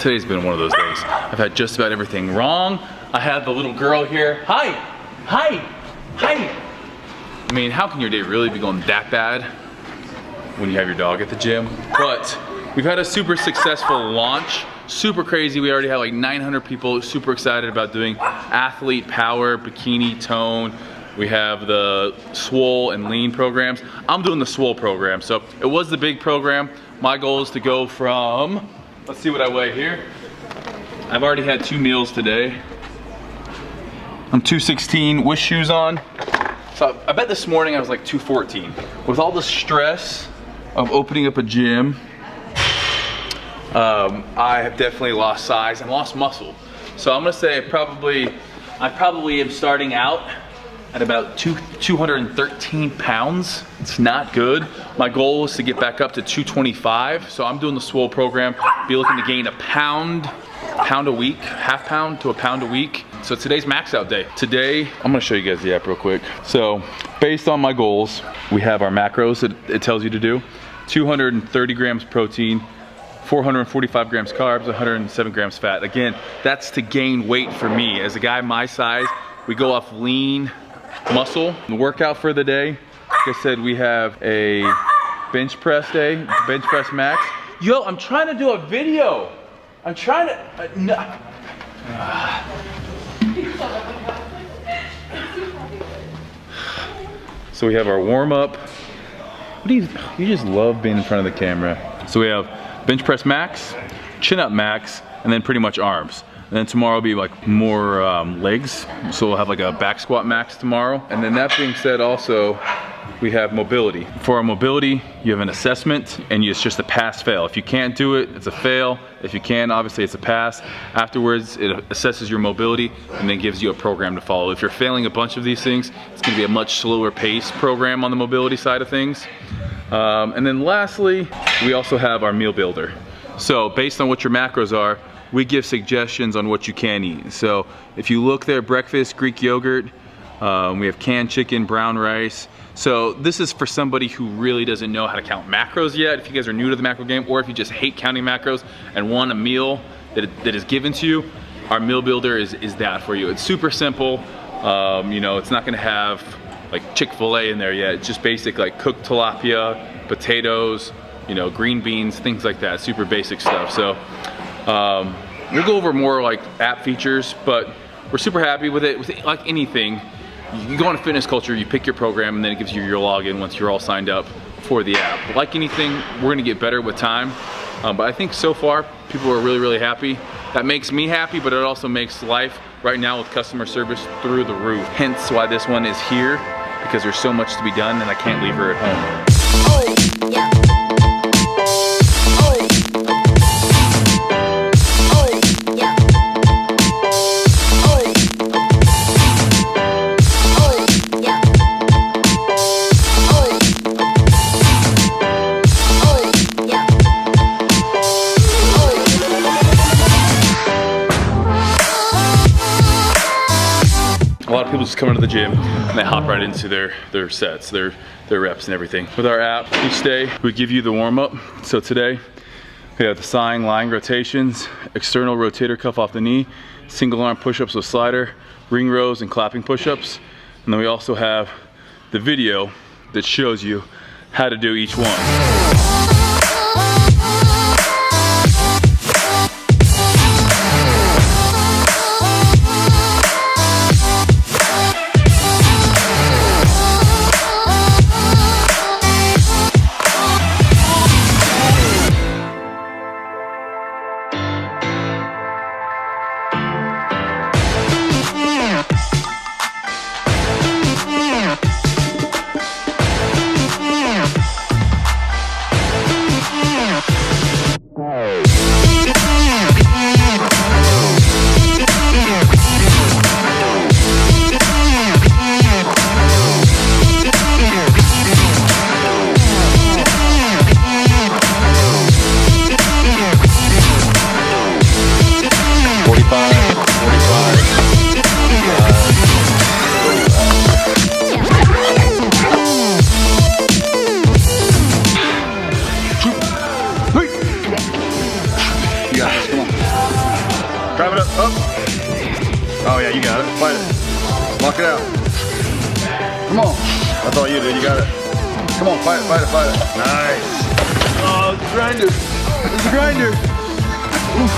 Today's been one of those days. I've had just about everything wrong. I have the little girl here. Hi, hi, hi. I mean, how can your day really be going that bad when you have your dog at the gym? But we've had a super successful launch. Super crazy. We already have like 900 people super excited about doing athlete, power, bikini, tone. We have the Swole and Lean programs. I'm doing the Swole program. So it was the big program. My goal is to go from, let's see what I weigh here. I've already had 2 meals today. I'm 216 with shoes on. So I bet this morning I was like 214. With all the stress of opening up a gym, I have definitely lost size and lost muscle. So I'm gonna say I probably am starting out at about 213 pounds. It's not good. My goal is to get back up to 225. So I'm doing the Swole program. Be looking to gain a pound a week, half pound to a pound a week. So today's max out day. Today, I'm gonna show you guys the app real quick. So based on my goals, we have our macros that it tells you to do. 230 grams protein, 445 grams carbs, 107 grams fat. Again, that's to gain weight for me. As a guy my size, we go off lean muscle. The workout for the day, like I said, we have a bench press day, bench press max. Yo, I'm trying to do a video. I'm trying to, no. So we have our warm up. What do you just love being in front of the camera. So we have bench press max, chin up max, and then pretty much arms. And then tomorrow will be like more legs. So we'll have like a back squat max tomorrow. And then that being said also, we have mobility. For our mobility, you have an assessment and it's just a pass fail. If you can't do it, it's a fail. If you can, obviously it's a pass. Afterwards, it assesses your mobility and then gives you a program to follow. If you're failing a bunch of these things, it's gonna be a much slower pace program on the mobility side of things. And then lastly, we also have our meal builder. So based on what your macros are, we give suggestions on what you can eat. So if you look there, breakfast, Greek yogurt, we have canned chicken, brown rice. So this is for somebody who really doesn't know how to count macros yet. If you guys are new to the macro game, or if you just hate counting macros and want a meal that is given to you, our meal builder is that for you. It's super simple. You know, it's not gonna have like Chick-fil-A in there yet. It's just basic like cooked tilapia, potatoes, you know, green beans, things like that, super basic stuff. So we'll go over more like app features, but we're super happy with it. With like anything, you go on fitness culture, you pick your program, and then it gives you your login once you're all signed up for the app. But like anything, we're gonna get better with time. But I think so far, people are really, really happy. That makes me happy, but it also makes life right now with customer service through the roof. Hence why this one is here, because there's so much to be done and I can't leave her at home. Oh, yeah. A lot of people just come into the gym and they hop right into their sets, their reps and everything. With our app, each day we give you the warm up. So today we have the sighing, lying rotations, external rotator cuff off the knee, single arm push-ups with slider, ring rows and clapping push-ups. And then we also have the video that shows you how to do each one. Knock it out. Come on. That's all you, dude. You got it. Come on, fight it, fight it, fight it. Nice. Oh, it's a grinder. It's a grinder. Oof.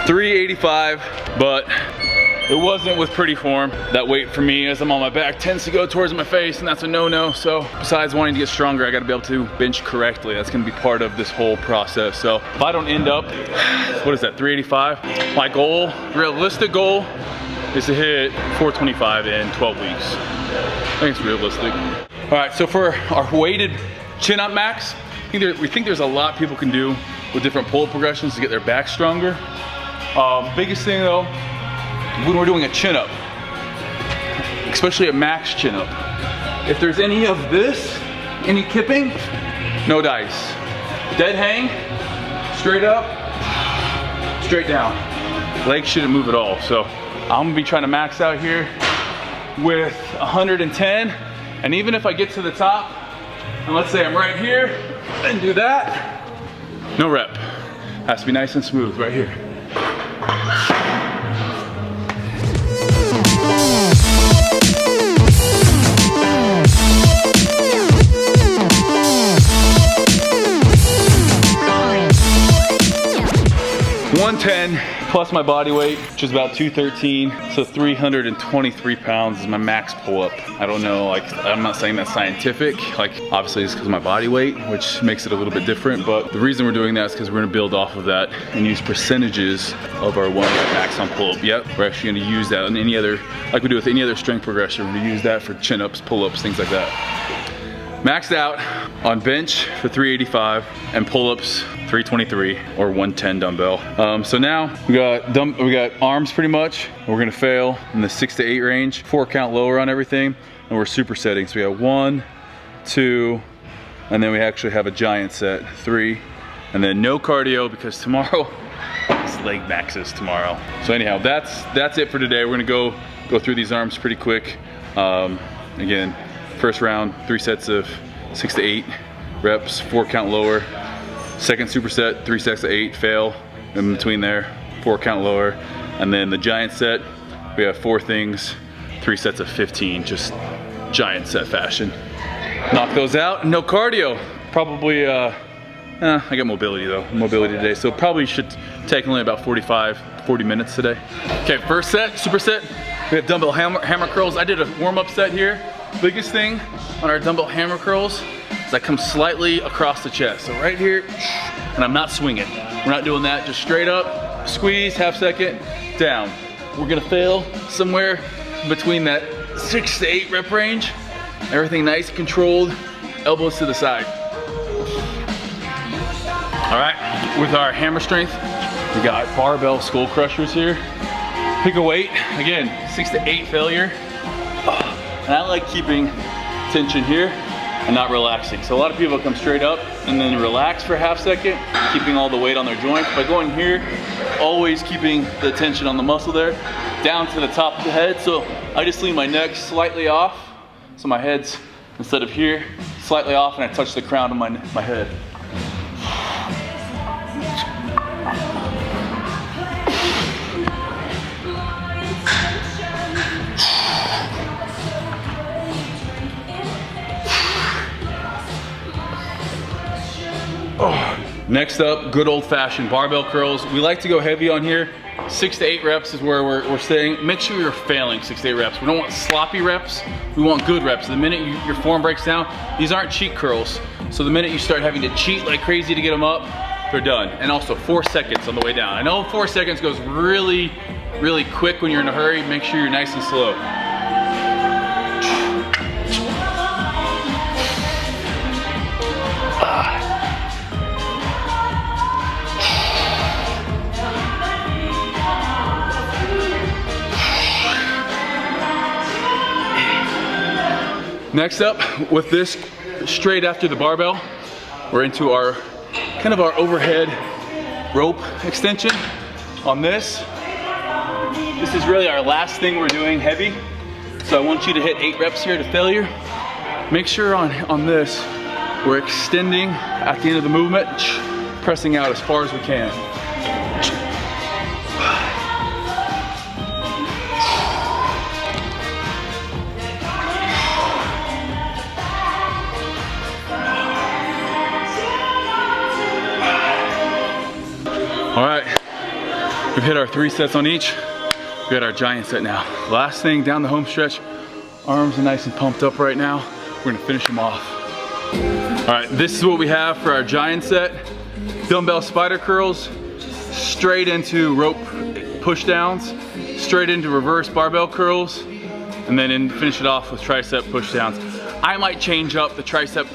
385, but it wasn't with pretty form. That weight for me as I'm on my back tends to go towards my face, and that's a no-no. So besides wanting to get stronger, I gotta be able to bench correctly. That's gonna be part of this whole process. So if I don't end up, what is that, 385? My goal, realistic goal, is to hit 425 in 12 weeks. I think it's realistic. All right, so for our weighted chin-up max, we think there's a lot people can do with different pull-up progressions to get their back stronger. Biggest thing though, when we're doing a chin-up, especially a max chin-up, if there's any of this, any kipping, no dice. Dead hang, straight up, straight down. Legs shouldn't move at all. So I'm gonna be trying to max out here with 110, and even if I get to the top, and let's say I'm right here, and do that, no rep. Has to be nice and smooth right here. Plus my body weight, which is about 213, so 323 pounds is my max pull-up. I don't know, like, I'm not saying that's scientific, like, obviously it's because of my body weight, which makes it a little bit different, but the reason we're doing that is because we're gonna build off of that and use percentages of our 1 rep max on pull-up. Yep, we're actually gonna use that on any other, like we do with any other strength progression, we're gonna use that for chin-ups, pull-ups, things like that. Maxed out on bench for 385 and pull-ups 323 or 110 dumbbell. So now we got arms pretty much. We're gonna fail in the 6 to 8 range, 4 count lower on everything, and we're supersetting. So we got 1, 2, and then we actually have a giant set, 3, and then no cardio because tomorrow it's leg maxes tomorrow. So anyhow, that's it for today. We're gonna go through these arms pretty quick. Again, first round, 3 sets of 6 to 8 reps, 4 count lower. Second superset, 3 sets of 8, fail. In between there, 4 count lower. And then the giant set, we have 4 things, 3 sets of 15, just giant set fashion. Knock those out, no cardio. Probably, I got mobility though, mobility today. So probably should take only about 40 minutes today. Okay, first set, superset, we have dumbbell hammer curls. I did a warm-up set here. Biggest thing on our dumbbell hammer curls is I come slightly across the chest. So right here, and I'm not swinging. We're not doing that, just straight up, squeeze, half second, down. We're gonna fail somewhere between that 6 to 8 rep range. Everything nice, controlled, elbows to the side. All right, with our hammer strength, we got barbell skull crushers here. Pick a weight, again, 6 to 8 failure. And I like keeping tension here and not relaxing. So a lot of people come straight up and then relax for a half second, keeping all the weight on their joints. By going here, always keeping the tension on the muscle there, down to the top of the head. So I just lean my neck slightly off. So my head's, instead of here, slightly off, and I touch the crown of my head. Next up, good old-fashioned barbell curls. We like to go heavy on here. 6 to 8 reps is where we're staying. Make sure you're failing 6 to 8 reps. We don't want sloppy reps. We want good reps. The minute your form breaks down, these aren't cheat curls. So the minute you start having to cheat like crazy to get them up, they're done. And also 4 seconds on the way down. I know 4 seconds goes really, really quick when you're in a hurry. Make sure you're nice and slow. Next up, with this straight after the barbell, we're into our kind of our overhead rope extension on this. This is really our last thing we're doing heavy. So I want you to hit 8 reps here to failure. Make sure on this, we're extending at the end of the movement, pressing out as far as we can. We've hit our 3 sets on each. We got our giant set now. Last thing down the home stretch. Arms are nice and pumped up right now. We're gonna finish them off. All right, this is what we have for our giant set. Dumbbell spider curls, straight into rope push downs, straight into reverse barbell curls, and then finish it off with tricep push downs. I might change up the tricep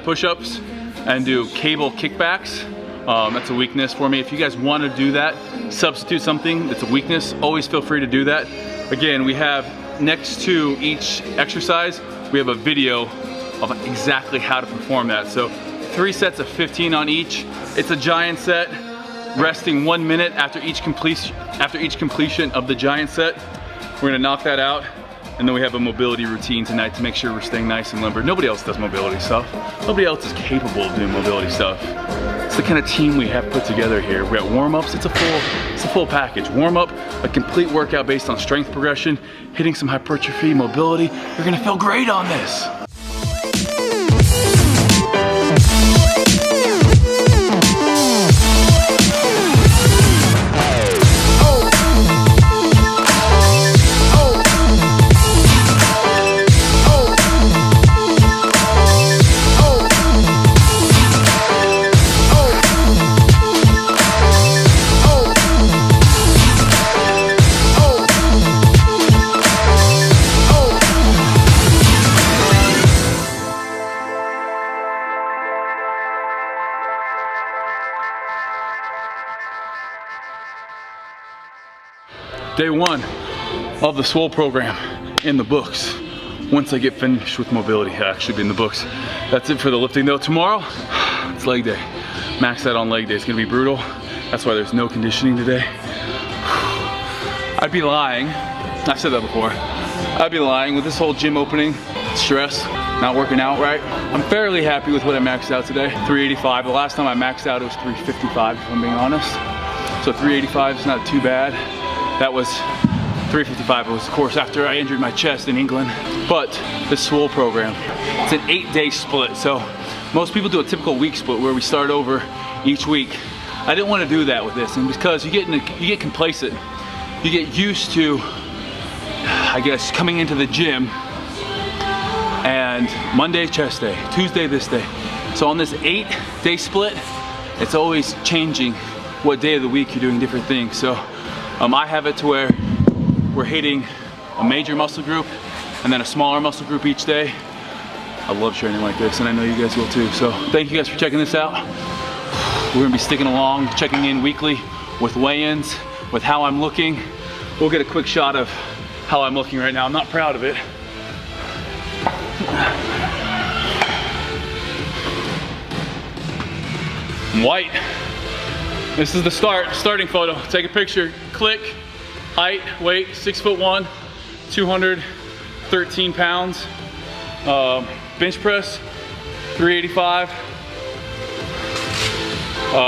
push-ups and do cable kickbacks. That's a weakness for me. If you guys want to do that, substitute something that's a weakness, always feel free to do that. Again, we have next to each exercise, we have a video of exactly how to perform that. So 3 sets of 15 on each. It's a giant set, resting 1 minute after each completion of the giant set. We're gonna knock that out. And then we have a mobility routine tonight to make sure we're staying nice and limber. Nobody else does mobility stuff. Nobody else is capable of doing mobility stuff. It's the kind of team we have put together here. We got warm-ups, it's a full package. Warm-up, a complete workout based on strength progression, hitting some hypertrophy, mobility. You're gonna feel great on this. Day 1 of the Swole program in the books. Once I get finished with mobility, it'll actually be in the books. That's it for the lifting though. Tomorrow, it's leg day. Max out on leg day. It's gonna be brutal. That's why there's no conditioning today. I'd be lying, I've said that before. I'd be lying with this whole gym opening, stress, not working out right. I'm fairly happy with what I maxed out today. 385, the last time I maxed out it was 355 if I'm being honest. So 385 is not too bad. That was 355, it was of course after I injured my chest in England. But this Swole program, it's an 8-day split. So most people do a typical week split where we start over each week. I didn't want to do that with this, and because you get complacent. You get used to, I guess, coming into the gym and Monday chest day, Tuesday this day. So on this 8-day split, it's always changing what day of the week you're doing different things. So I have it to where we're hitting a major muscle group and then a smaller muscle group each day. I love training like this, and I know you guys will too. So thank you guys for checking this out. We're gonna be sticking along, checking in weekly with weigh-ins, with how I'm looking. We'll get a quick shot of how I'm looking right now. I'm not proud of it. I'm white. This is the starting photo. Take a picture, click, height, weight, 6'1", 213 pounds. Bench press, 385.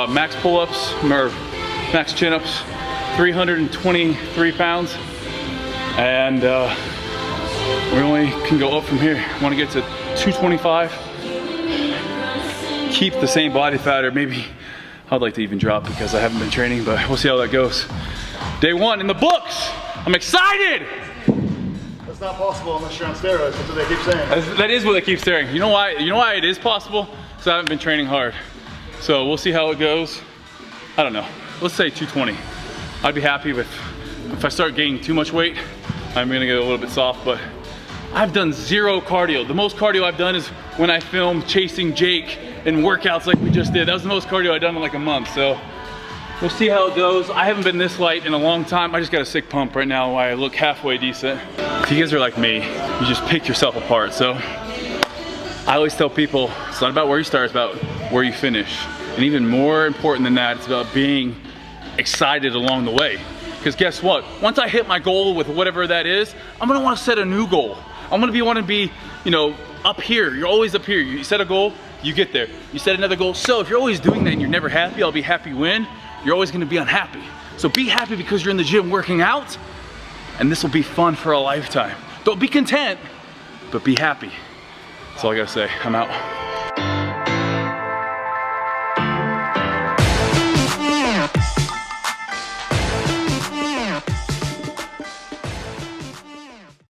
Max pull-ups, or max chin-ups, 323 pounds. And we only can go up from here. I want to get to 225. Keep the same body fat, or maybe I'd like to even drop because I haven't been training, but we'll see how that goes. Day 1 in the books. I'm excited. That's not possible unless you're on steroids. That's what they keep saying. That is what they keep saying. You know why? You know why it is possible? Because I haven't been training hard. So we'll see how it goes. I don't know. Let's say 220. I'd be happy if I start gaining too much weight. I'm gonna get a little bit soft, but I've done 0 cardio. The most cardio I've done is when I filmed Chasing Jake and workouts like we just did. That was the most cardio I've done in like a month. So we'll see how it goes. I haven't been this light in a long time. I just got a sick pump right now while I look halfway decent. If you guys are like me, you just pick yourself apart. So I always tell people, it's not about where you start, it's about where you finish. And even more important than that, it's about being excited along the way. Because guess what? Once I hit my goal with whatever that is, I'm gonna wanna set a new goal. I'm gonna wanna be, you know, up here. You're always up here. You set a goal, you get there. You set another goal. So if you're always doing that and you're never happy, I'll be happy when, you're always gonna be unhappy. So be happy because you're in the gym working out, and this will be fun for a lifetime. Don't be content, but be happy. That's all I gotta say. I'm out.